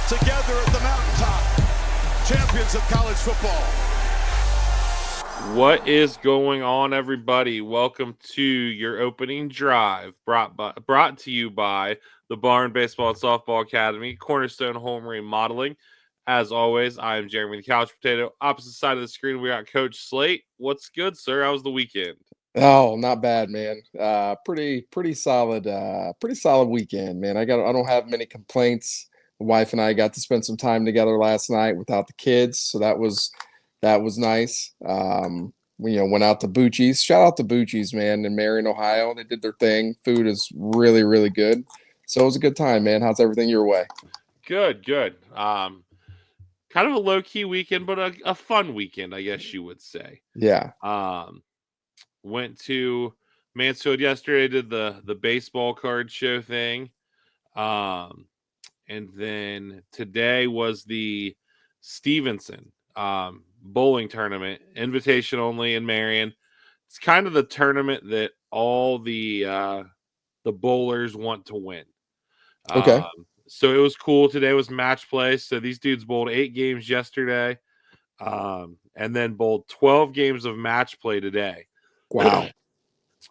together at the mountaintop, champions of college football. What is going on, everybody? Welcome to your opening drive, brought to you by the Barn Baseball and Softball Academy, Cornerstone Home Remodeling. As always, I am Jeremy the Couch Potato. Opposite side of the screen, we got Coach Slate. What's good, sir? How was the weekend? Oh, not bad, man. Pretty solid weekend, man. I don't have many complaints. The wife and I got to spend some time together last night without the kids, so that was nice. We went out to Buckeyes. Shout out to Buckeyes, man, in Marion, Ohio. They did their thing. Food is really, really good. So it was a good time, man. How's everything your way? Good. Kind of a low-key weekend, but a fun weekend, I guess you would say. Yeah. Went to Mansfield yesterday, did the baseball card show thing. And then today was the Stevenson bowling tournament, invitation only in Marion. It's kind of the tournament that all the bowlers want to win. Okay. So it was cool. Today was match play. So these dudes bowled 8 games yesterday, and then bowled 12 games of match play today. Wow.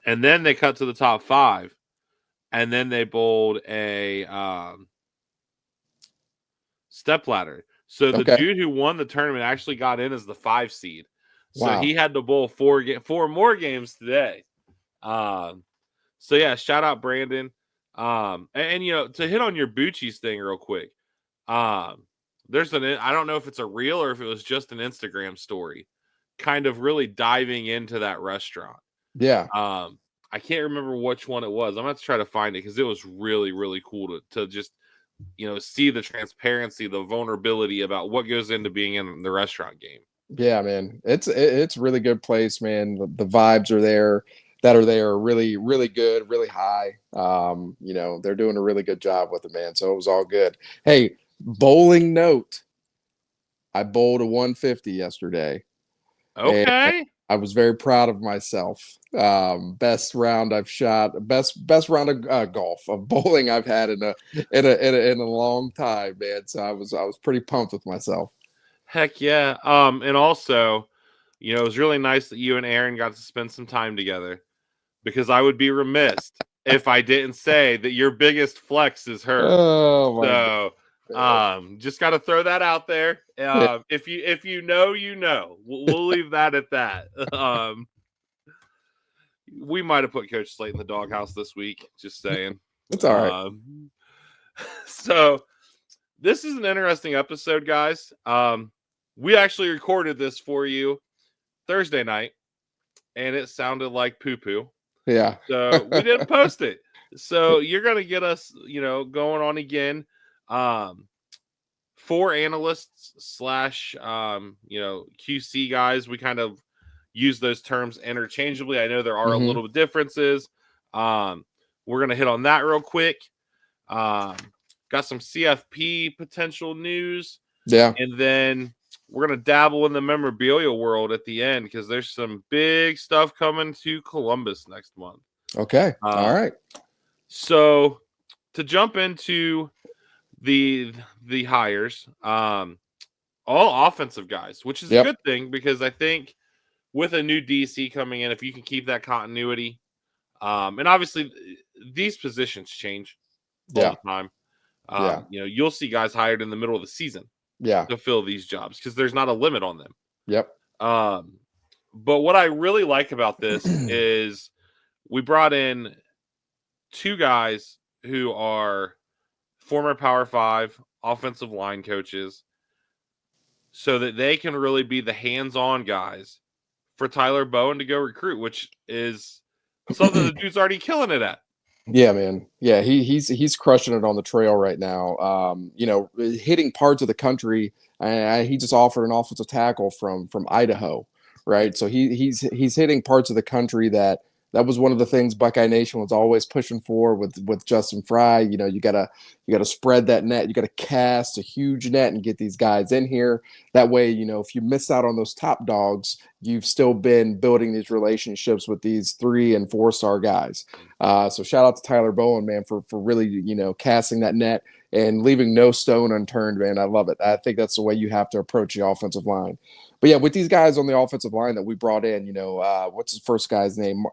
And then they cut to the top 5, and then they bowled a stepladder. So the dude who won the tournament actually got in as the 5 seed. So he had to bowl 4 more games today. So yeah, shout out Brandon. And to hit on your Bucci's thing real quick. There's I don't know if it's a reel or if it was just an Instagram story, kind of really diving into that restaurant. Yeah. I can't remember which one it was. I'm gonna have to try to find it because it was really, really cool to just see the transparency, the vulnerability about what goes into being in the restaurant game. Yeah, man. It's a really good place, man. The vibes are there. Really, really good, really high. They're doing a really good job with it, man. So it was all good. Hey, bowling note. I bowled a 150 yesterday. Okay. I was very proud of myself. Best round I've shot, best round of golf of bowling I've had in a long time, man. So I was pretty pumped with myself. Heck yeah. And also, it was really nice that you and Aaron got to spend some time together, because I would be remiss if I didn't say that your biggest flex is her. Oh my God. Just got to throw that out there. If you know, we'll leave that at that. We might have put Coach Slate in the doghouse this week. Just saying. It's all right. So this is an interesting episode, guys. We actually recorded this for you Thursday night, and it sounded like poo-poo. Yeah. So we didn't post it. So you're going to get us, going on again. 4 analysts / QC guys. We kind of use those terms interchangeably. I know there are a little bit differences. We're going to hit on that real quick. Got some CFP potential news. Yeah. And then we're going to dabble in the memorabilia world at the end, because there's some big stuff coming to Columbus next month. Okay. All right. So to jump into the hires, all offensive guys, which is a good thing, because I think with a new DC coming in, if you can keep that continuity, and obviously these positions change all the time. You'll see guys hired in the middle of the season to fill these jobs, because there's not a limit on them. Yep. But what I really like about this is we brought in 2 guys who are former Power 5 offensive line coaches, so that they can really be the hands-on guys for Tyler Bowen to go recruit, which is something the dude's already killing it at. Yeah, man. Yeah, he's crushing it on the trail right now. Hitting parts of the country. He just offered an offensive tackle from Idaho, right? So he's hitting parts of the country that was one of the things Buckeye Nation was always pushing for with Justin Fry. You gotta spread that net. You gotta cast a huge net and get these guys in here. That way, if you miss out on those top dogs, you've still been building these relationships with these 3- and 4-star guys. So shout out to Tyler Bowen, man, for really casting that net and leaving no stone unturned, man. I love it. I think that's the way you have to approach the offensive line. But yeah, with these guys on the offensive line that we brought in, what's his first guy's name?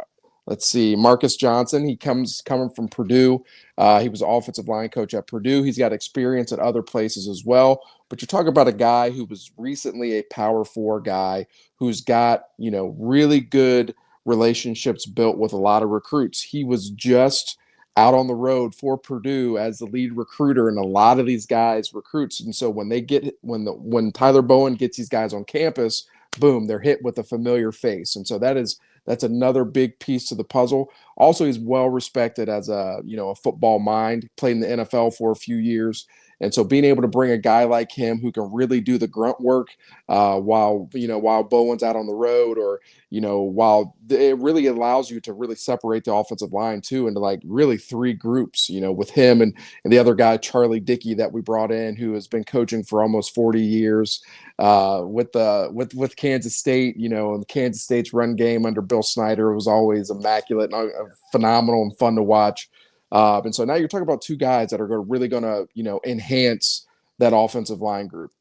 Let's see, Marcus Johnson. He coming from Purdue. He was an offensive line coach at Purdue. He's got experience at other places as well. But you're talking about a guy who was recently a Power 4 guy who's got, really good relationships built with a lot of recruits. He was just out on the road for Purdue as the lead recruiter, and a lot of these guys recruits. And so when Tyler Bowen gets these guys on campus, boom, they're hit with a familiar face. And so that's another big piece to the puzzle. Also, he's well respected as a football mind, played in the NFL for a few years. And so being able to bring a guy like him who can really do the grunt work while Bowen's out on the road, or while it really allows you to really separate the offensive line too into like really three groups, with him and the other guy, Charlie Dickey, that we brought in, who has been coaching for almost 40 years with Kansas State, and Kansas State's run game under Bill Snyder was always immaculate and phenomenal and fun to watch. And so now you're talking about two guys that are really going to, enhance that offensive line group.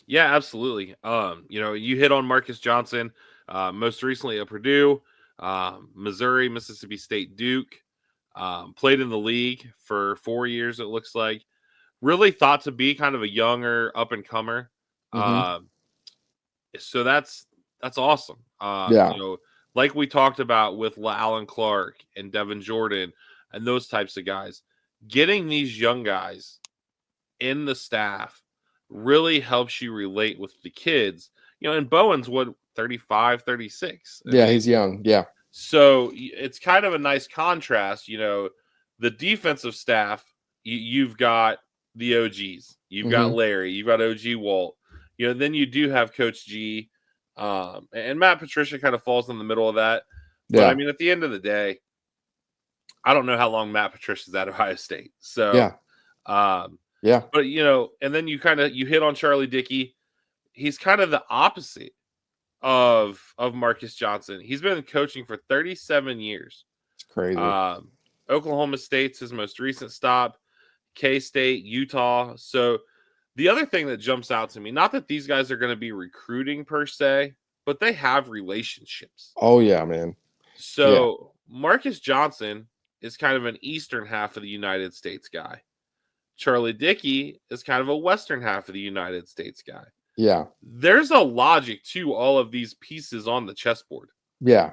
Yeah, absolutely. You hit on Marcus Johnson, most recently at Purdue, Missouri, Mississippi State, Duke, played in the league for 4 years. It looks like really thought to be kind of a younger up and comer. Mm-hmm. So that's awesome. Yeah. Like we talked about with Alan Clark and Devin Jordan and those types of guys, getting these young guys in the staff really helps you relate with the kids. And Bowen's 35, 36. He's young. Yeah. So it's kind of a nice contrast. The defensive staff, you've got the OGs, you've got Larry, you've got OG Walt. Then you do have Coach G, and Matt Patricia kind of falls in the middle of that. But yeah. I mean, at the end of the day, I don't know how long Matt Patricia's at Ohio State. So yeah. But and then you hit on Charlie Dickey. He's kind of the opposite of Marcus Johnson. He's been coaching for 37 years. It's crazy. Oklahoma State's his most recent stop, K-State, Utah. So the other thing that jumps out to me, not that these guys are going to be recruiting per se, but they have relationships. Oh yeah, man. So Marcus Johnson is kind of an eastern half of the United States guy. Charlie Dickey is kind of a western half of the United States guy. Yeah. There's a logic to all of these pieces on the chessboard. Yeah.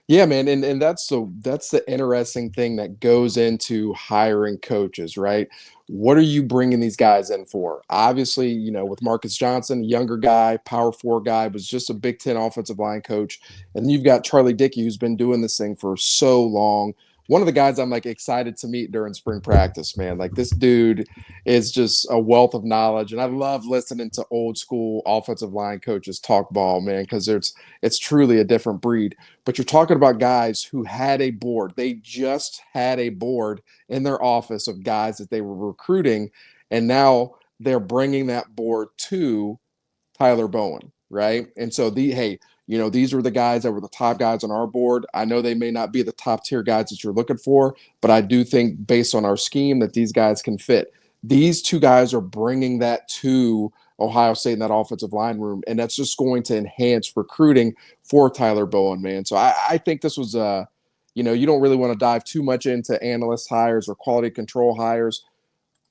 Yeah, man. And that's the interesting thing that goes into hiring coaches, right? What are you bringing these guys in for? Obviously, with Marcus Johnson, younger guy, Power 4 guy, was just a Big Ten offensive line coach. And you've got Charlie Dickey, who's been doing this thing for so long. One of the guys I'm like excited to meet during spring practice, man. Like, this dude is just a wealth of knowledge. And I love listening to old school offensive line coaches talk ball, man, because it's truly a different breed. But you're talking about guys who had a board. They just had a board in their office of guys that they were recruiting. And now they're bringing that board to Tyler Bowen, right? And so these were the guys that were the top guys on our board. I know they may not be the top tier guys that you're looking for, but I do think based on our scheme that these guys can fit. These two guys are bringing that to Ohio State in that offensive line room, and that's just going to enhance recruiting for Tyler Bowen, man. So I think this was you don't really want to dive too much into analyst hires or quality control hires,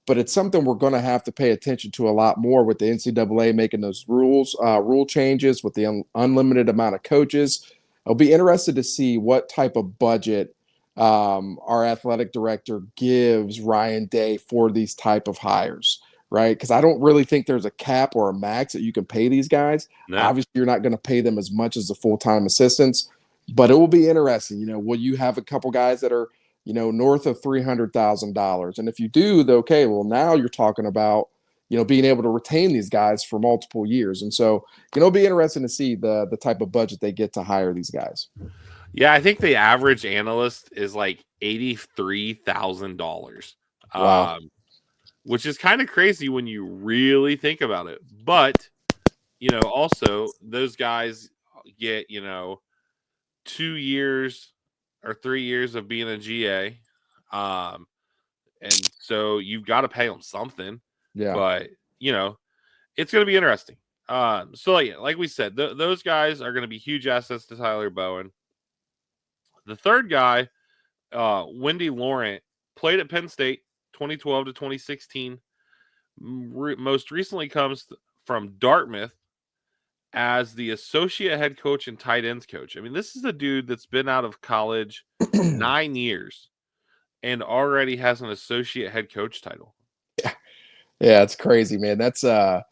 but it's something we're going to have to pay attention to a lot more with the NCAA making those rule changes with the unlimited amount of coaches. I'll be interested to see what type of budget our athletic director gives Ryan Day for these type of hires, right? Because I don't really think there's a cap or a max that you can pay these guys. No. Obviously, you're not going to pay them as much as the full-time assistants, but it will be interesting. Will you have a couple guys that are north of $300,000. And if you do, okay, well, now you're talking about, being able to retain these guys for multiple years. And so, it'll be interesting to see the type of budget they get to hire these guys. Yeah, I think the average analyst is like $83,000. Wow. Which is kind of crazy when you really think about it. But, also those guys get, 2 years or 3 years of being a GA. And so you've got to pay them something. Yeah. But, it's going to be interesting. So like we said, those guys are going to be huge assets to Tyler Bowen. The third guy, Wendy Laurent, played at Penn State 2012 to 2016. Most recently comes from Dartmouth as the associate head coach and tight ends coach. I mean, this is a dude that's been out of college 9 years and already has an associate head coach title. Yeah, it's crazy, man. That's a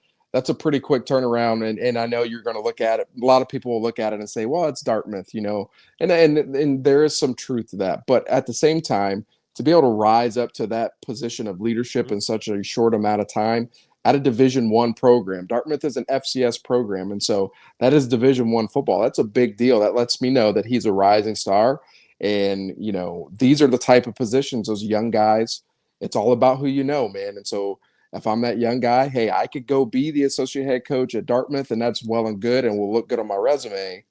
pretty quick turnaround, and I know you're going to look at it. A lot of people will look at it and say, "Well, it's Dartmouth," and there is some truth to that. But at the same time, to be able to rise up to that position of leadership in such a short amount of time at a Division I program, Dartmouth is an FCS program, and so that is Division I football. That's a big deal. That lets me know that he's a rising star, and these are the type of positions those young guys. It's all about who you know, man, and so. If I'm that young guy, hey, I could go be the associate head coach at Dartmouth, and that's well and good and will look good on my resume.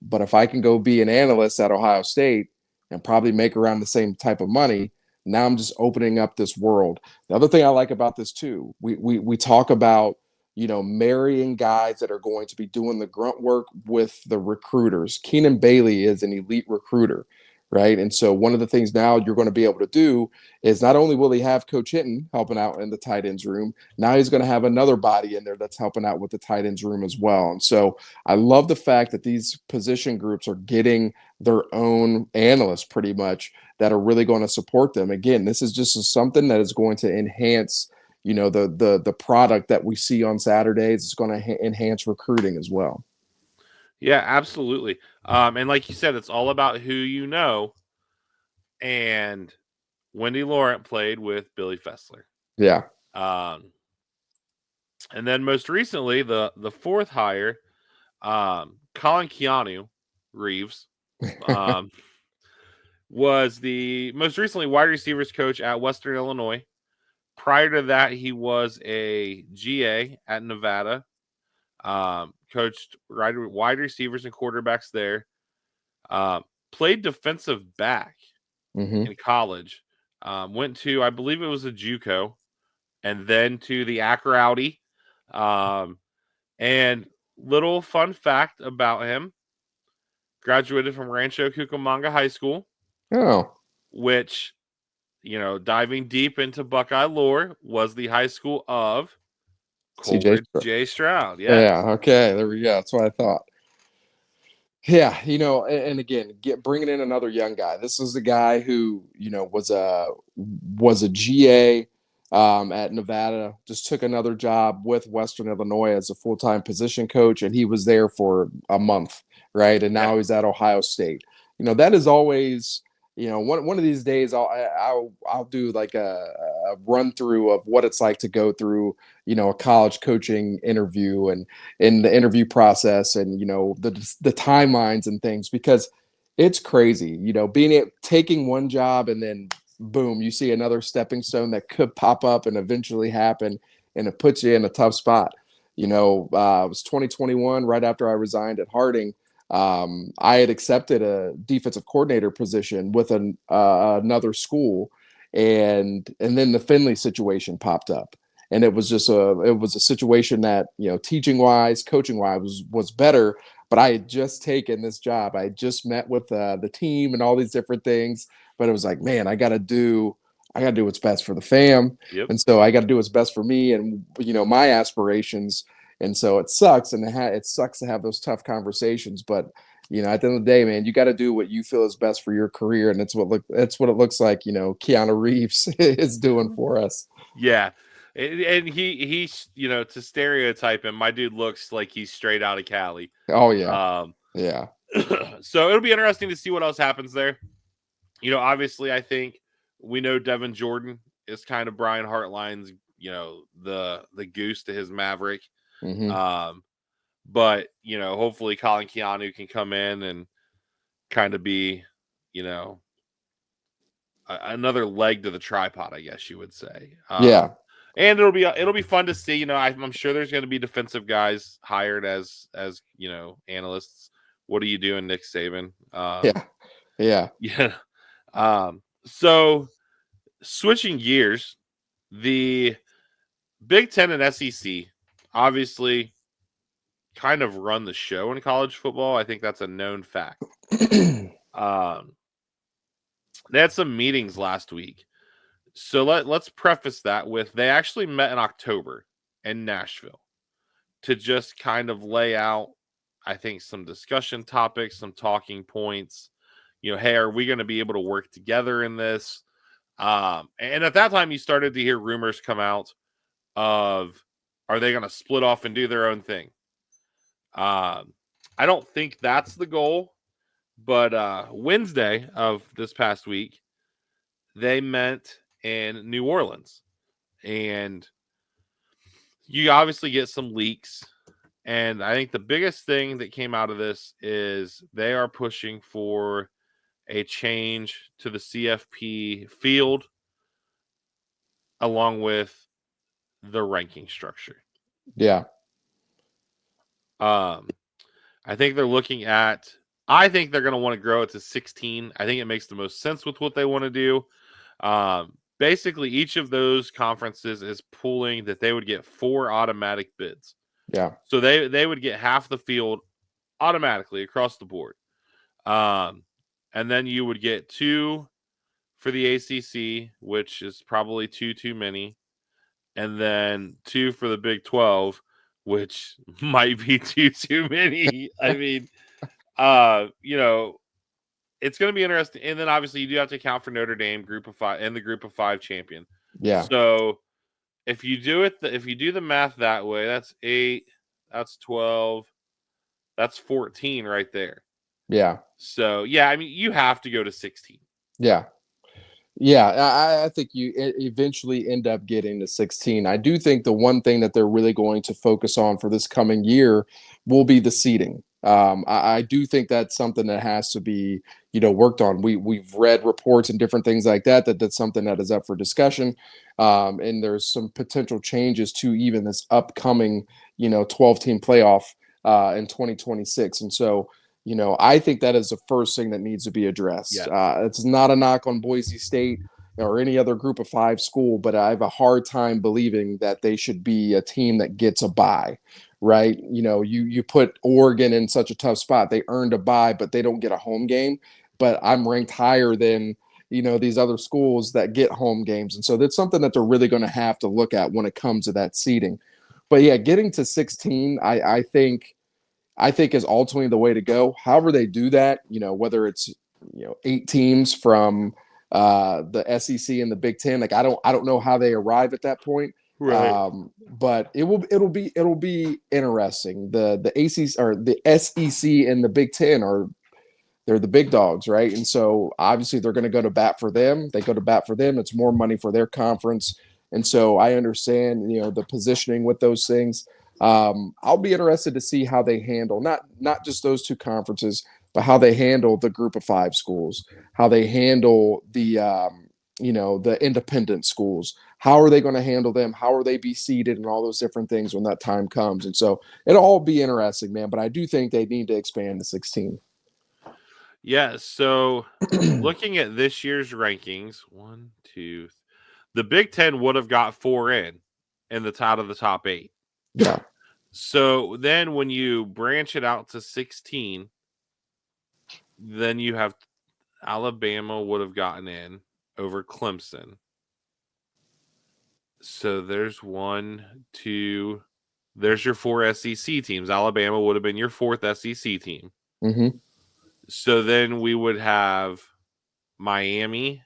But if I can go be an analyst at Ohio State and probably make around the same type of money, now I'm just opening up this world. The other thing I like about this too, we talk about marrying guys that are going to be doing the grunt work with the recruiters. Keenan Bailey is an elite recruiter, right? And so one of the things now you're going to be able to do is not only will he have Coach Hinton helping out in the tight ends room, now he's going to have another body in there that's helping out with the tight ends room as well. And so I love the fact that these position groups are getting their own analysts pretty much that are really going to support them. Again, this is just something that is going to enhance the product that we see on Saturdays. It's going to enhance recruiting as well. Yeah, absolutely. And like you said, it's all about who you know. And Wendy Laurent played with Billy Fessler. Yeah. And then most recently, the fourth hire, Colin Keanu Reeves, was the most recently wide receivers coach at Western Illinois. Prior to that, he was a GA at Nevada. Coached wide receivers and quarterbacks there. Played defensive back in college. Went to, I believe it was a JUCO, and then to the Acrowdy. And little fun fact about him: graduated from Rancho Cucamonga High School. Oh, which, diving deep into Buckeye lore, was the high school of Coleridge J. Stroud. Yeah. Okay. There we go. That's what I thought. Yeah. And again, bringing in another young guy. This is the guy who, was a GA at Nevada, just took another job with Western Illinois as a full-time position coach. And he was there for a month. Right. And now he's at Ohio State. That is always, one of these days I'll do like a run through of what it's like to go through, a college coaching interview and in the interview process and, the timelines and things, because it's crazy, taking one job and then boom, you see another stepping stone that could pop up and eventually happen. And it puts you in a tough spot. It was 2021, right after I resigned at Harding. I had accepted a defensive coordinator position with another school, and then the Finley situation popped up, and it was a situation that teaching wise, coaching wise was better, but I had just taken this job. I had just met with the team and all these different things, but it was like, man, I got to do what's best for the fam, and so I got to do what's best for me and my aspirations. And so it sucks, and it sucks to have those tough conversations. But at the end of the day, man, you got to do what you feel is best for your career, and that's what it looks like. Keanu Reeves is doing for us. Yeah, and he's to stereotype him, my dude looks like he's straight out of Cali. Oh yeah, yeah. So it'll be interesting to see what else happens there. Obviously, I think we know Devin Jordan is kind of Brian Hartline's, the goose to his Maverick. But hopefully Colin Keanu can come in and kind of be, another leg to the tripod, I guess you would say. Yeah. And it'll be fun to see. I'm sure there's going to be defensive guys hired as analysts. What are you doing, Nick Saban? Yeah. So switching gears, the Big Ten and SEC obviously kind of run the show in college football. I think that's a known fact. They had some meetings last week. So let's preface that with they actually met in October in Nashville to just kind of lay out, I think, some discussion topics, some talking points. Hey, are we going to be able to work together in this? And at that time, you started to hear rumors come out of, are they going to split off and do their own thing? I don't think that's the goal, but Wednesday of this past week, they met in New Orleans, and you obviously get some leaks. And I think the biggest thing that came out of this is they are pushing for a change to the CFP field along with the ranking structure. Yeah. I think they're looking at, I think they're going to want to grow it to 16. I think it makes the most sense with what they want to do. Basically, each of those conferences is pooling that they would get 4 automatic bids. Yeah. So they would get half the field automatically across the board. And then you would get 2 for the ACC, which is probably 2 too many. And then 2 for the Big 12, which might be 2 too many. I mean, it's going to be interesting. And then obviously you do have to account for Notre Dame group of 5 and the group of 5 champion. Yeah. So if you do the math that way, that's 8, that's 12, that's 14 right there. Yeah. So, yeah, I mean, you have to go to 16. Yeah. Yeah. I think you eventually end up getting to 16. I do think the one thing that they're really going to focus on for this coming year will be the seeding. I do think that's something that has to be, worked on. We've read reports and different things like that that's something that is up for discussion. And there's some potential changes to even this upcoming, 12-team playoff in 2026. And so, I think that is the first thing that needs to be addressed. Yeah. It's not a knock on Boise State or any other group of 5 school, but I have a hard time believing that they should be a team that gets a bye, right? You put Oregon in such a tough spot. They earned a bye, but they don't get a home game. But I'm ranked higher than, these other schools that get home games. And so that's something that they're really going to have to look at when it comes to that seeding. But yeah, getting to 16, I think is ultimately the way to go. However they do that, whether it's 8 teams from the SEC and the Big Ten, like I don't know how they arrive at that point. Right. But it'll be interesting. The ACC or the SEC and the Big Ten they're the big dogs, right? And so obviously they're going to go to bat for them. They go to bat for them. It's more money for their conference. And so I understand, the positioning with those things. I'll be interested to see how they handle not just those 2 conferences, but how they handle the group of 5 schools, how they handle the the independent schools. How are they going to handle them? How are they be seeded and all those different things when that time comes? And so it'll all be interesting, man. But I do think they need to expand to 16. Yeah. So looking at this year's rankings, 1, 2, the Big Ten would have got 4 in the out of the top 8. Yeah. So then when you branch it out to 16, then you have Alabama would have gotten in over Clemson. So there's 1, 2, there's your 4 SEC teams. Alabama would have been your 4th SEC team. Mm-hmm. So then we would have Miami,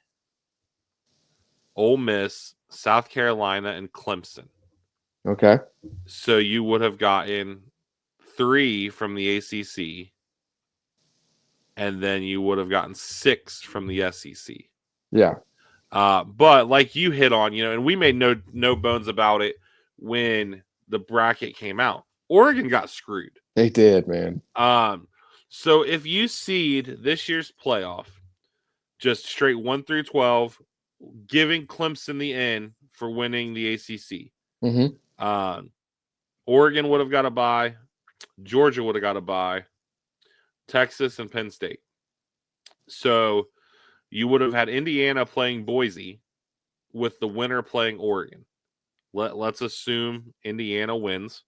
Ole Miss, South Carolina, and Clemson. Okay. So you would have gotten 3 from the ACC, and then you would have gotten 6 from the SEC. Yeah. But like you hit on, and we made no bones about it when the bracket came out. Oregon got screwed. They did, man. So if you seed this year's playoff, just straight 1 through 12, giving Clemson the in for winning the ACC. Mm-hmm. Oregon would have got a bye. Georgia would have got a bye. Texas and Penn State. So you would have had Indiana playing Boise, with the winner playing Oregon. Let's assume Indiana wins.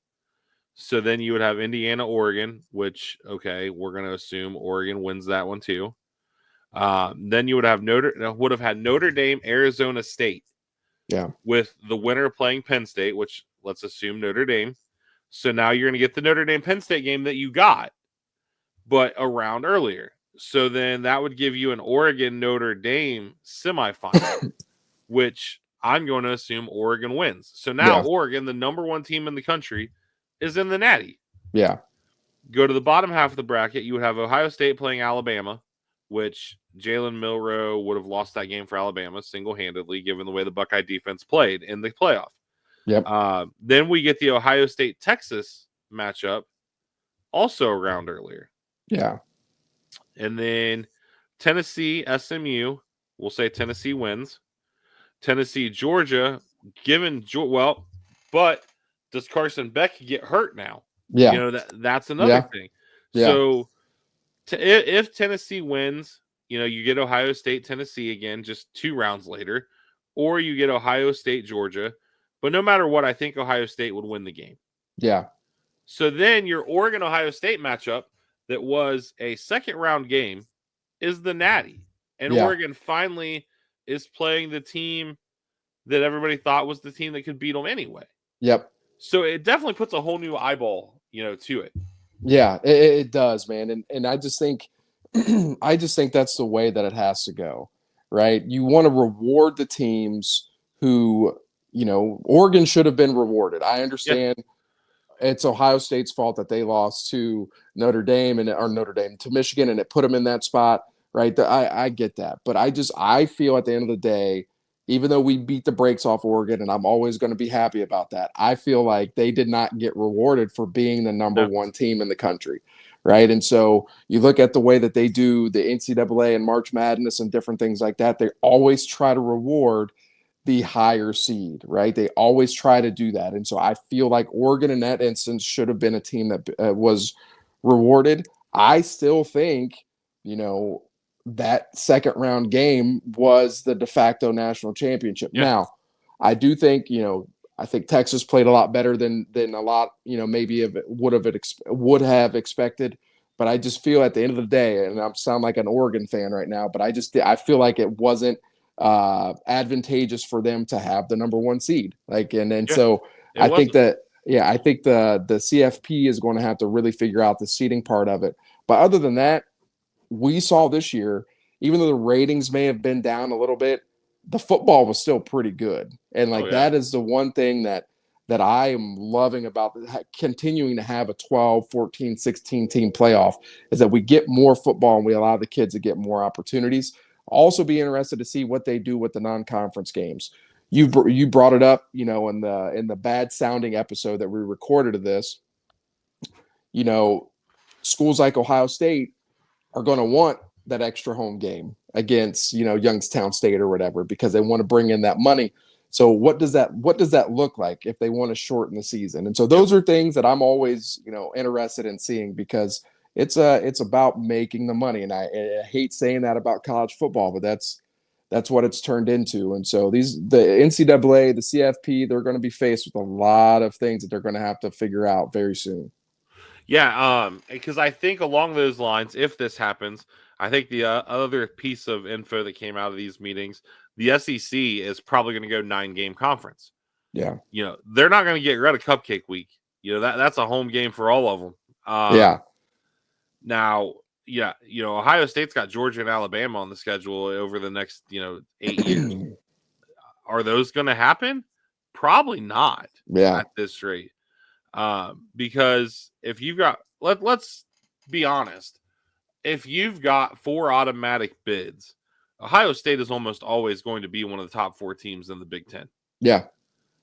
So then you would have Indiana, Oregon, which, okay, we're going to assume Oregon wins that one too. Then you would have Notre Dame, Arizona State. Yeah. With the winner playing Penn State, which let's assume Notre Dame. So now you're going to get the Notre Dame Penn State game that you got, but a round earlier. So then that would give you an Oregon Notre Dame semifinal, which I'm going to assume Oregon wins. So now Oregon, the number 1 team in the country, is in the Natty. Yeah. Go to the bottom half of the bracket. You would have Ohio State playing Alabama, which Jalen Milroe would have lost that game for Alabama single-handedly, given the way the Buckeye defense played in the playoff. Yep. Then we get the Ohio State-Texas matchup, also a round earlier. Yeah. And then Tennessee, SMU, we'll say Tennessee wins. Tennessee, Georgia, but does Carson Beck get hurt now? Yeah. You know, that's another thing. Yeah. So if Tennessee wins, you know, you get Ohio State, Tennessee again, just 2 rounds later, or you get Ohio State, Georgia. But no matter what, I think Ohio State would win the game. Yeah. So then your Oregon-Ohio State matchup that was a second round game is the Natty. And Oregon finally is playing the team that everybody thought was the team that could beat them anyway. Yep. So it definitely puts a whole new eyeball, you know, to it. Yeah, it does, man. And I just think that's the way that it has to go, right? You want to reward the teams who, you know, Oregon should have been rewarded. I understand it's Ohio State's fault that they lost to to Michigan, and it put them in that spot, right? I get that. But I feel at the end of the day, even though we beat the brakes off Oregon, and I'm always going to be happy about that, I feel like they did not get rewarded for being the number 1 team in the country, right? And so you look at the way that they do the NCAA and March Madness and different things like that, they always try to reward the higher seed, right? They always try to do that. And so I feel like Oregon in that instance should have been a team that was rewarded. I still think, you know, that second round game was the de facto national championship. Yeah. Now, I do think, you know, I think Texas played a lot better than a lot, you know, maybe would have expected. But I just feel at the end of the day, and I sound like an Oregon fan right now, but I feel like it wasn't advantageous for them to have the number 1 seed. So I think the CFP is going to have to really figure out the seeding part of it. But other than that, we saw this year, even though the ratings may have been down a little bit, the football was still pretty good. And that is the one thing that I am loving about continuing to have a 12, 14, 16 team playoff is that we get more football and we allow the kids to get more opportunities. Also be interested to see what they do with the non-conference games. You brought it up, you know, in the bad sounding episode that we recorded of this. You know, schools like Ohio State are going to want that extra home game against, you know, Youngstown State or whatever, because they want to bring in that money. So what does that look like if they want to shorten the season? And so those are things that I'm always, you know, interested in seeing, because it's about making the money. And I hate saying that about college football, but that's what it's turned into. And so the NCAA, the CFP, they're going to be faced with a lot of things that they're going to have to figure out very soon. Yeah, because I think along those lines, if this happens, I think the other piece of info that came out of these meetings, the SEC is probably going to go 9-game conference. Yeah. You know, they're not going to get rid of Cupcake Week. You know, that's a home game for all of them. Now, you know, Ohio State's got Georgia and Alabama on the schedule over the next, you know, 8 years. Are those going to happen? Probably not. At this rate. Because if you've got, let's be honest, if you've got 4 automatic bids, Ohio State is almost always going to be one of the top 4 teams in the Big Ten. Yeah.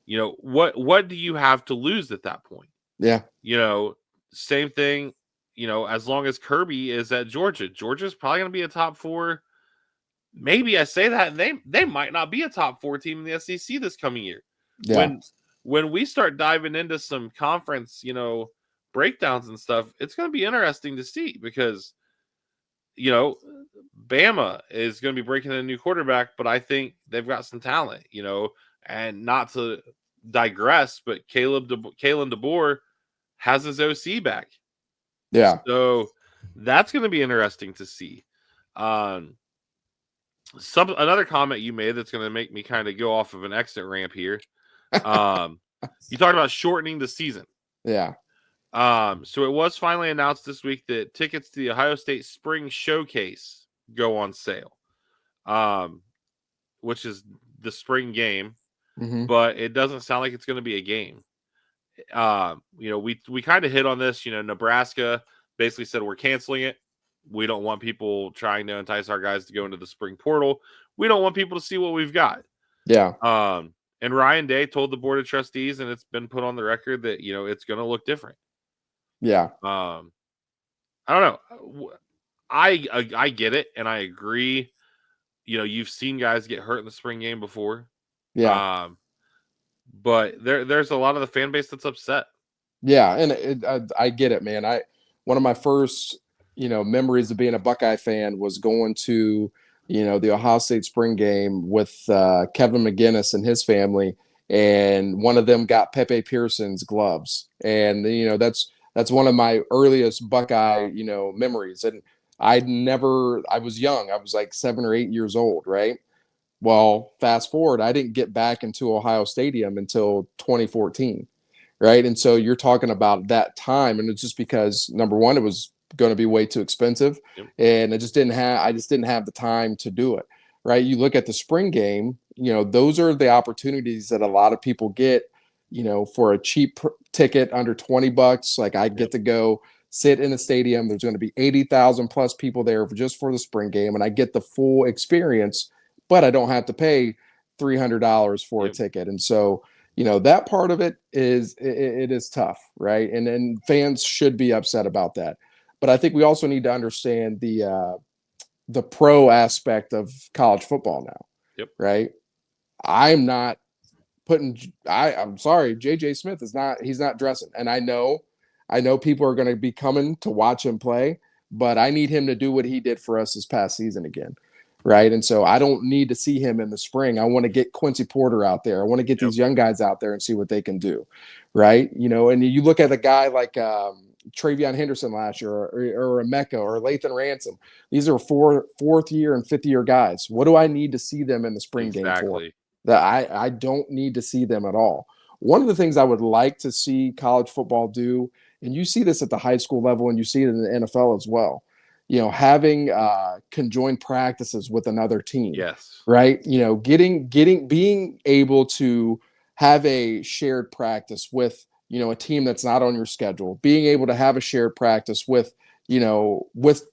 You know, what do you have to lose at that point? Yeah. You know, same thing, you know, as long as Kirby is at Georgia's probably going to be a top 4. Maybe I say that, and they might not be a top 4 team in the SEC this coming year. Yeah. When we start diving into some conference, you know, breakdowns and stuff, it's going to be interesting to see, because, you know, Bama is going to be breaking in a new quarterback, but I think they've got some talent, and not to digress, but Kalen DeBoer has his OC back. Yeah. So that's going to be interesting to see. Another comment you made that's going to make me kind of go off of an exit ramp here. You talked about shortening the season. Yeah. So it was finally announced this week that tickets to the Ohio State Spring Showcase go on sale, which is the spring game, but it doesn't sound like it's going to be a game. We kind of hit on this. Nebraska basically said we're canceling it. We don't want people trying to entice our guys to go into the spring portal. We don't want people to see what we've got. Yeah. And Ryan Day told the board of trustees, and it's been put on the record that it's going to look different. Yeah. I don't know. I get it, and I agree. You've seen guys get hurt in the spring game before. Yeah. But there's a lot of the fan base that's upset. Yeah, and I get it, man. One of my first memories of being a Buckeye fan was going to the Ohio State spring game with Kevin McGinnis and his family, and one of them got Pepe Pearson's gloves, and that's one of my earliest Buckeye memories. And I was young, I was like 7 or 8 years old, right? Well, fast forward, I didn't get back into Ohio Stadium until 2014. Right. And so you're talking about that time. And it's just because, number one, it was going to be way too expensive. Yep. And I just didn't have the time to do it. Right. You look at the spring game, those are the opportunities that a lot of people get, for a cheap ticket under $20. Like I get to go sit in a stadium. There's going to be 80,000 plus people there just for the spring game. And I get the full experience, but I don't have to pay $300 for a ticket. And so, that part of it is tough, right? And fans should be upset about that. But I think we also need to understand the pro aspect of college football now. Yep. Right. I'm sorry, JJ Smith he's not dressing. And I know people are going to be coming to watch him play, but I need him to do what he did for us this past season again. Right. And so I don't need to see him in the spring. I want to get Quincy Porter out there. I want to get these young guys out there and see what they can do. Right. And you look at a guy like Travion Henderson last year or Emeka or Lathan Ransom. These are fourth year and fifth year guys. What do I need to see them in the spring game for? That I don't need to see them at all. One of the things I would like to see college football do, and you see this at the high school level and you see it in the NFL as well, having conjoined practices with another team. Yes. Right. Being able to have a shared practice with, a team that's not on your schedule, being able to have a shared practice with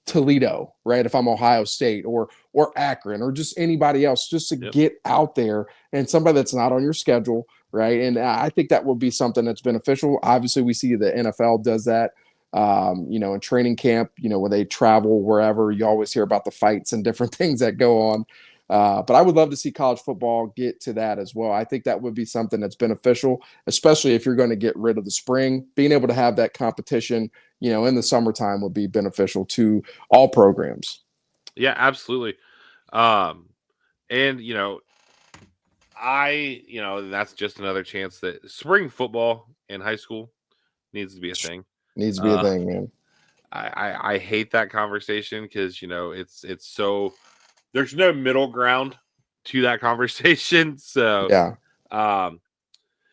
Toledo, right? If I'm Ohio State or Akron or just anybody else, just to get out there and somebody that's not on your schedule. Right. And I think that would be something that's beneficial. Obviously, we see the NFL does that. In training camp, when they travel wherever, you always hear about the fights and different things that go on. But I would love to see college football get to that as well. I think that would be something that's beneficial, especially if you're going to get rid of the spring. Being able to have that competition, in the summertime would be beneficial to all programs. Yeah, absolutely. And, that's just another chance that spring football in high school needs to be a thing. Needs to be a thing, man. I hate that conversation because it's so there's no middle ground to that conversation. So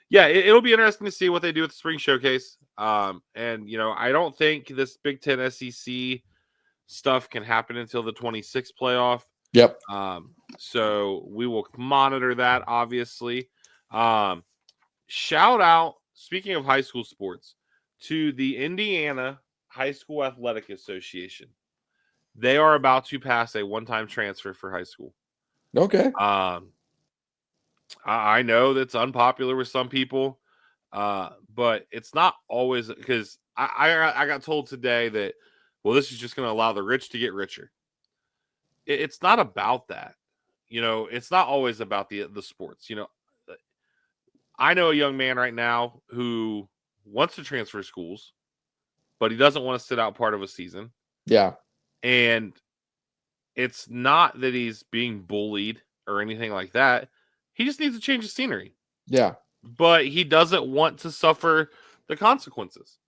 it'll be interesting to see what they do with the spring showcase. And I don't think this Big Ten SEC stuff can happen until the 26th playoff. Yep. So we will monitor that, obviously. Shout out, speaking of high school sports, to the Indiana High School Athletic Association. They are about to pass a one-time transfer for high school. Okay. I know that's unpopular with some people, but it's not always, because I got told today that, well, this is just going to allow the rich to get richer. It's not about that. It's not always about the sports. I know a young man right now who wants to transfer schools, but he doesn't want to sit out part of a season. Yeah. And it's not that he's being bullied or anything like that. He just needs to change the scenery. Yeah. But he doesn't want to suffer the consequences.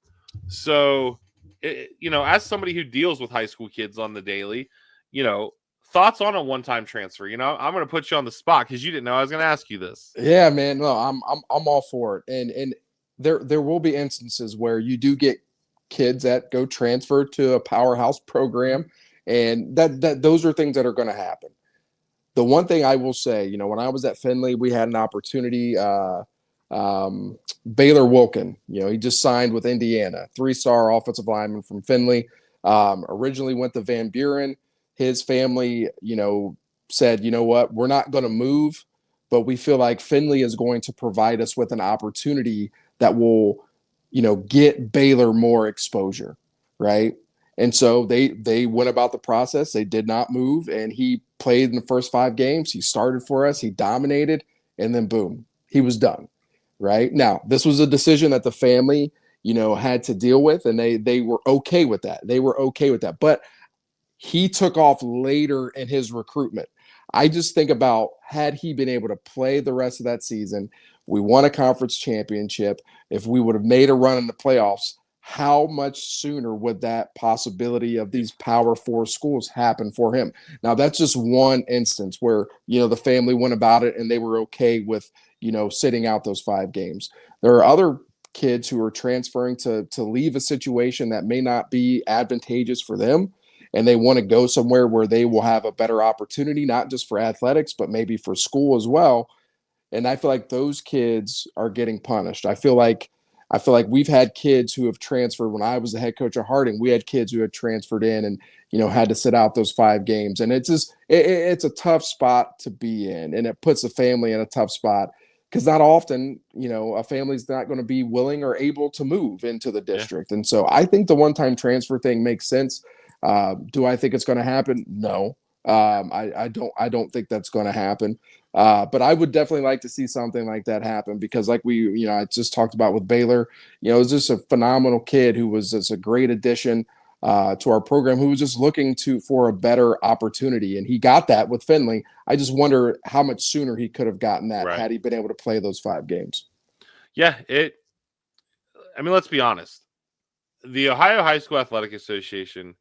So, as somebody who deals with high school kids on the daily, thoughts on a one-time transfer. I'm going to put you on the spot because you didn't know I was going to ask you this. Yeah, man. No, I'm all for it. And there will be instances where you do get kids that go transfer to a powerhouse program, and that those are things that are going to happen. The one thing I will say, when I was at Findlay, we had an opportunity. Baylor Wilkin, he just signed with Indiana, 3-star offensive lineman from Findlay. Originally went to Van Buren. His family, said, you know what, we're not going to move, but we feel like Findlay is going to provide us with an opportunity that will, get Baylor more exposure, right? And so they went about the process. They did not move, and he played in the first 5 games. He started for us. He dominated, and then boom, he was done. Right now, this was a decision that the family, had to deal with, and they were okay with that. They were okay with that. But he took off later in his recruitment. I just think about, had he been able to play the rest of that season, we won a conference championship. If we would have made a run in the playoffs, how much sooner would that possibility of these Power 4 schools happen for him? Now, that's just one instance where, the family went about it and they were okay with, sitting out those 5 games. There are other kids who are transferring to leave a situation that may not be advantageous for them, and they want to go somewhere where they will have a better opportunity, not just for athletics, but maybe for school as well. And I feel like those kids are getting punished. I feel like we've had kids who have transferred. When I was the head coach at Harding, we had kids who had transferred in and, had to sit out those 5 games. And it's just, it's a tough spot to be in. And it puts the family in a tough spot because not often, a family's not going to be willing or able to move into the district. Yeah. And so I think the one-time transfer thing makes sense. Do I think it's going to happen? No. I don't think that's going to happen. But I would definitely like to see something like that happen because like I just talked about with Baylor, it was just a phenomenal kid who was just a great addition to our program, who was just looking for a better opportunity. And he got that with Findlay. I just wonder how much sooner he could have gotten that had he been able to play those 5 games. Yeah. Let's be honest. The Ohio High School Athletic Association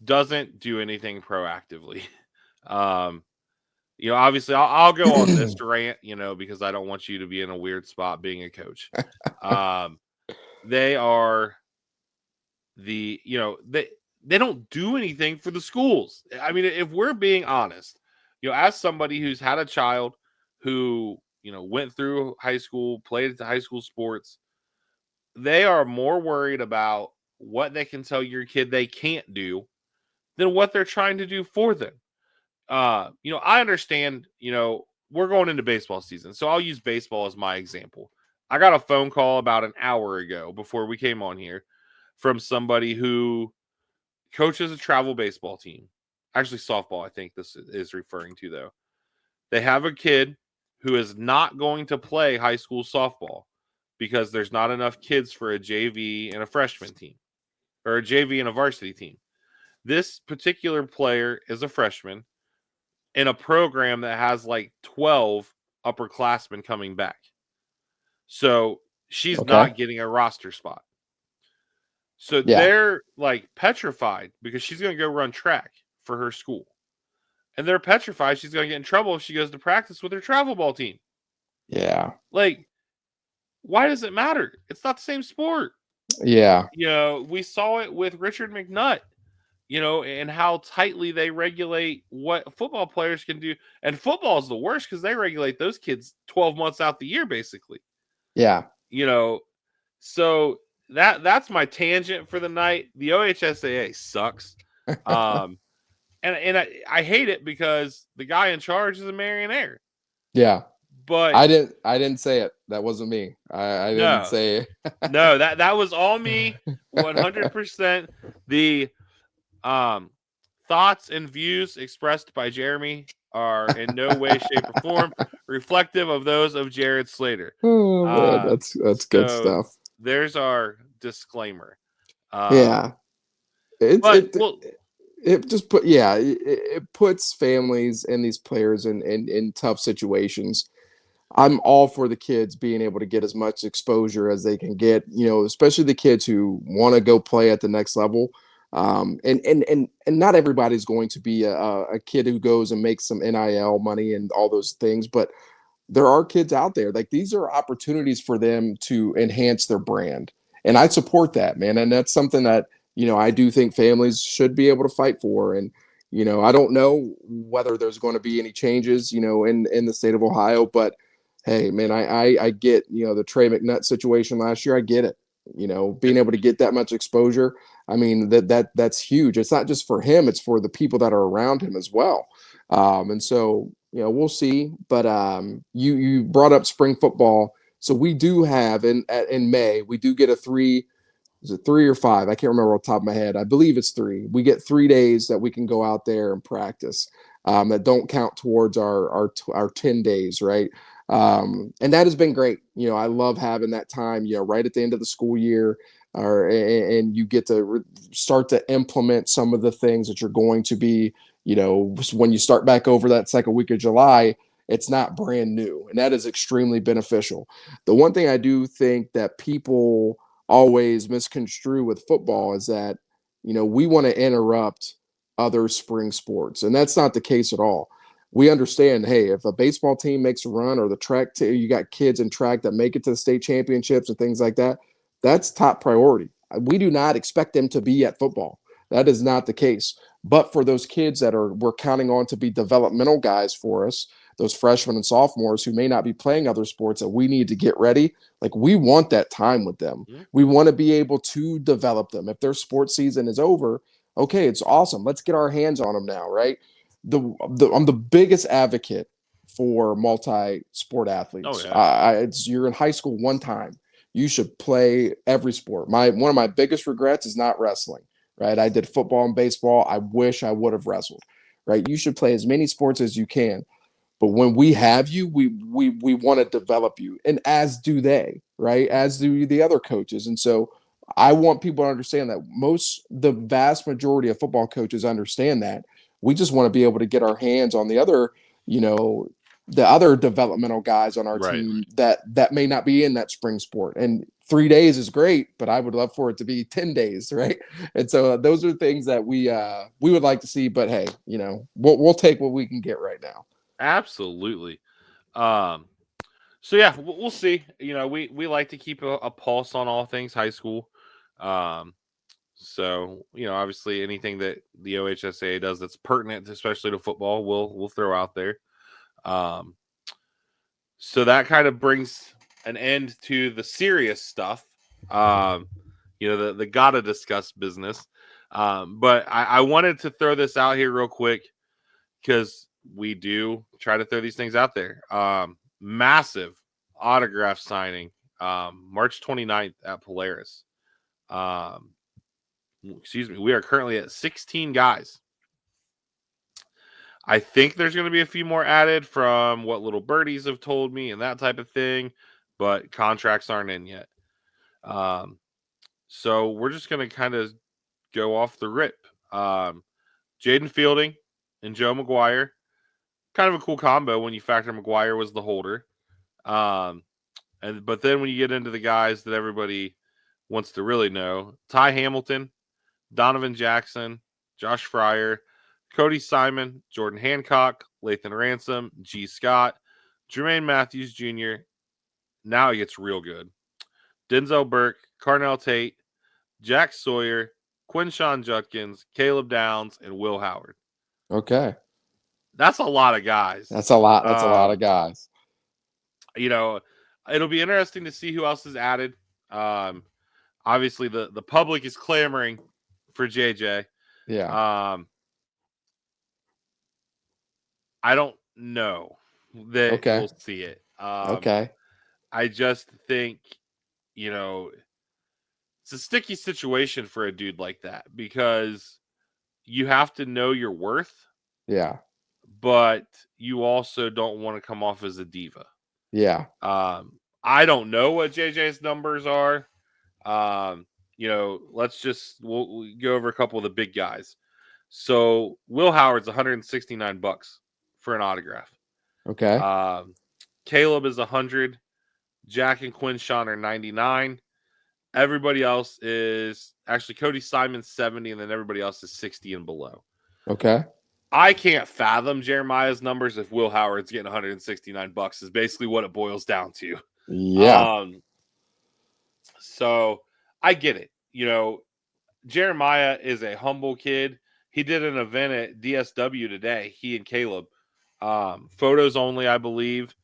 doesn't do anything proactively. Obviously I'll go on this rant, because I don't want you to be in a weird spot being a coach. They are they don't do anything for the schools. If we're being honest, as somebody who's had a child who, went through high school, played high school sports, they are more worried about what they can tell your kid they can't do than what they're trying to do for them. I understand, we're going into baseball season, so I'll use baseball as my example. I got a phone call about an hour ago before we came on here from somebody who coaches a travel baseball team. Actually, softball, I think this is referring to, though. They have a kid who is not going to play high school softball because there's not enough kids for a JV and a freshman team, or a JV and a varsity team. This particular player is a freshman in a program that has like 12 upperclassmen coming back. So she's not getting a roster spot. So they're like petrified because she's going to go run track for her school. And they're petrified she's going to get in trouble if she goes to practice with her travel ball team. Yeah. Like, why does it matter? It's not the same sport. Yeah. We saw it with Richard McNutt, and how tightly they regulate what football players can do. And football is the worst because they regulate those kids 12 months out the year, basically. Yeah. So that's my tangent for the night. The OHSAA sucks. And I hate it because the guy in charge is a millionaire. Yeah. But I didn't say it. That wasn't me. I didn't say it. No, that was all me. 100%. The thoughts and views expressed by Jeremy are in no way, shape, or form reflective of those of Jared Slater. Oh, man, that's good stuff. There's our disclaimer. Yeah. it puts families and these players in tough situations. I'm all for the kids being able to get as much exposure as they can get, especially the kids who want to go play at the next level. And not everybody's going to be a kid who goes and makes some NIL money and all those things, but there are kids out there. Like, these are opportunities for them to enhance their brand. And I support that, man. And that's something that, I do think families should be able to fight for. And, I don't know whether there's going to be any changes, in the state of Ohio, but hey, man, I get, the Trey McNutt situation last year. I get it. Being able to get that much exposure. I mean, that's huge. It's not just for him, it's for the people that are around him as well. And so, we'll see. But you brought up spring football. So we do have in May, we do get is it 3 or 5? I can't remember off the top of my head. I believe it's 3. We get 3 days that we can go out there and practice, that don't count towards our 10 days, right? And that has been great. I love having that time, right at the end of the school year, and you get to start to implement some of the things that you're going to be, when you start back over that second week of July. It's not brand new, and that is extremely beneficial. The one thing I do think that people always misconstrue with football is that, we want to interrupt other spring sports, and that's not the case at all. We understand, hey, if a baseball team makes a run, or the track you got kids in track that make it to the state championships and things like that, that's top priority. We do not expect them to be at football. That is not the case. But for those kids that we're counting on to be developmental guys for us, those freshmen and sophomores who may not be playing other sports that we need to get ready, like, we want that time with them. Mm-hmm. We want to be able to develop them. If their sports season is over, okay, it's awesome. Let's get our hands on them now, right? I'm the biggest advocate for multi-sport athletes. Oh, yeah. You're in high school one time. You should play every sport. One of my biggest regrets is not wrestling, right? I did football and baseball. I wish I would have wrestled, right? You should play as many sports as you can. But when we have you, we want to develop you, and as do they, right? As do the other coaches. And so I want people to understand that the vast majority of football coaches understand that. We just want to be able to get our hands on the other, the other developmental guys on our Right. team that may not be in that spring sport. And 3 days is great, but I would love for it to be 10 days, right? And so those are things that we would like to see. But hey, we'll take what we can get right now. Absolutely. So yeah, we'll see. We like to keep a pulse on all things high school. So obviously anything that the OHSAA does that's pertinent, especially to football, we'll throw out there. So that kind of brings an end to the serious stuff. The gotta discuss business. But I wanted to throw this out here real quick because we do try to throw these things out there. Massive autograph signing, March 29th at Polaris. We are currently at 16 guys. I think there's going to be a few more added from what little birdies have told me and that type of thing, but contracts aren't in yet. So we're just going to kind of go off the rip. Jaden Fielding and Joe McGuire, kind of a cool combo when you factor McGuire was the holder. But then when you get into the guys that everybody wants to really know, Ty Hamilton, Donovan Jackson, Josh Fryer, Cody Simon, Jordan Hancock, Lathan Ransom, G. Scott, Jermaine Matthews Jr. Now it gets real good. Denzel Burke, Carnell Tate, Jack Sawyer, Quinshawn Judkins, Caleb Downs, and Will Howard. Okay. That's a lot of guys. That's a lot. That's a lot of guys. It'll be interesting to see who else is added. Obviously, the public is clamoring for JJ. Yeah. I don't know that we'll see it. Okay. I just think, it's a sticky situation for a dude like that because you have to know your worth. Yeah. But you also don't want to come off as a diva. Yeah. I don't know what JJ's numbers are. We'll go over a couple of the big guys. So Will Howard's $169 for an autograph. Okay. Caleb is 100. Jack and Quinshawn are 99. Everybody else is actually Cody Simon's 70, and then everybody else is 60 and below. Okay. I can't fathom Jeremiah's numbers if Will Howard's getting $169 is basically what it boils down to. Yeah. So I get it. Jeremiah is a humble kid. He did an event at DSW today, he and Caleb. Photos only, I believe.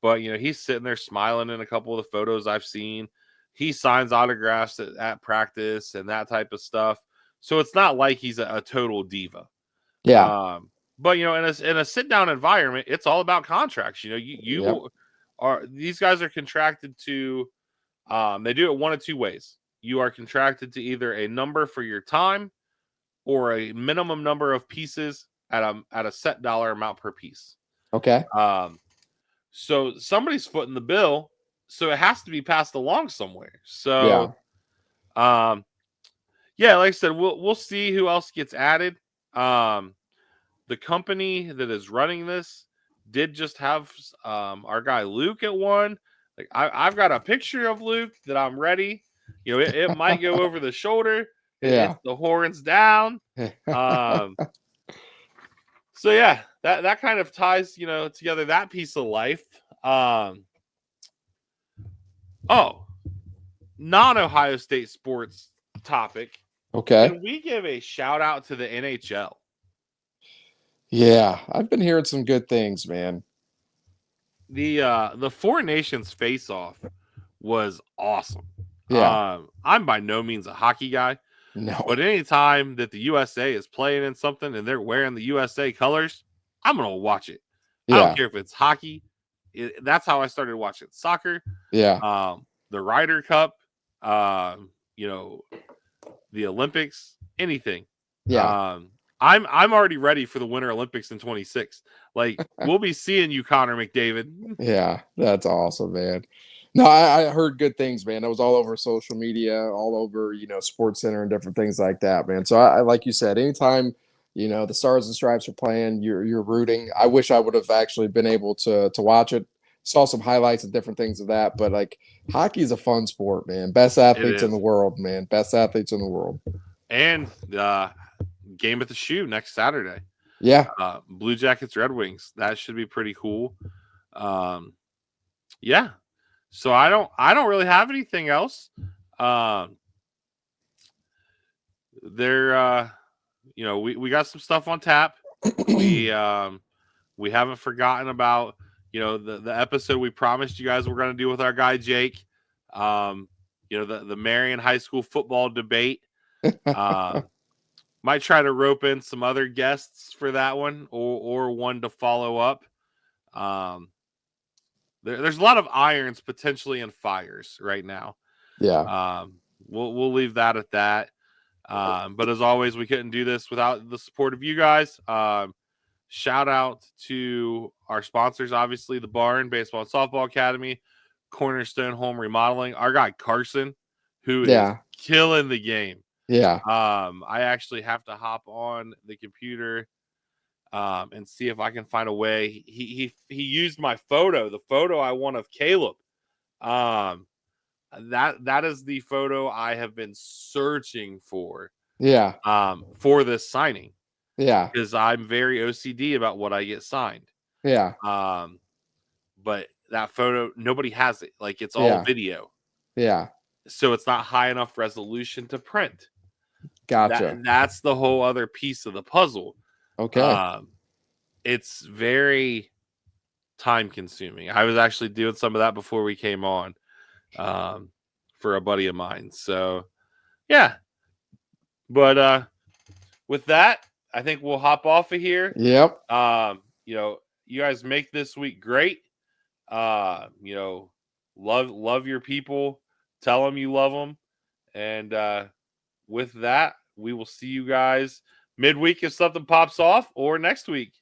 But, he's sitting there smiling in a couple of the photos I've seen. He signs autographs at practice and that type of stuff. So it's not like he's a total diva. Yeah. But, in a sit-down environment, it's all about contracts. These guys are contracted to, they do it one of two ways. You are contracted to either a number for your time or a minimum number of pieces at a set dollar amount per piece. Okay. So somebody's footing the bill, so it has to be passed along somewhere. So, like I said, we'll see who else gets added. The company that is running this did just have our guy Luke at one. Like I've got a picture of Luke that I'm ready. It might go over the shoulder. Yeah. It's the horns down. So yeah, that kind of ties, together that piece of life. Non-Ohio State sports topic. Okay. Can we give a shout out to the NHL? Yeah, I've been hearing some good things, man. The Four Nations face-off was awesome. Yeah. I'm by no means a hockey guy. No. But anytime that the USA is playing in something and they're wearing the USA colors, I'm going to watch it. Yeah. I don't care if it's hockey. That's how I started watching soccer. Yeah. The Ryder Cup, the Olympics, anything. Yeah. I'm already ready for the Winter Olympics in 2026. Like, we'll be seeing you, Connor McDavid. Yeah, that's awesome, man. No, I heard good things, man. It was all over social media, all over, Sports Center and different things like that, man. So I like you said, anytime, the Stars and Stripes are playing, you're rooting. I wish I would have actually been able to watch it. Saw some highlights and different things of that, but like hockey is a fun sport, man. Best athletes in the world, man. Best athletes in the world. And game at the Shoe next Saturday. Yeah. Blue Jackets, Red Wings. That should be pretty cool. Yeah. So I don't really have anything else. We got some stuff on tap. We haven't forgotten about, the episode we promised you guys we're going to do with our guy Jake. The Marion High School football debate. Might try to rope in some other guests for that one or one to follow up. There's a lot of irons potentially in fires right now. Yeah. We'll leave that at that. But as always, we couldn't do this without the support of you guys. Shout out to our sponsors, obviously, the Barn Baseball and Softball Academy, Cornerstone Home Remodeling, our guy Carson, who is killing the game. Yeah. I actually have to hop on the computer and see if I can find a way. He used my photo, the photo I want of Caleb. That is the photo I have been searching for. Yeah. For this signing. Yeah. Because I'm very OCD about what I get signed. Yeah. But that photo, nobody has it. Like, it's all video. Yeah. So it's not high enough resolution to print. Gotcha. That's the whole other piece of the puzzle. Okay. It's very time consuming. I was actually doing some of that before we came on for a buddy of mine. So, yeah. But with that, I think we'll hop off of here. Yep. You guys make this week great. Love your people. Tell them you love them. And with that, we will see you guys midweek if something pops off or next week.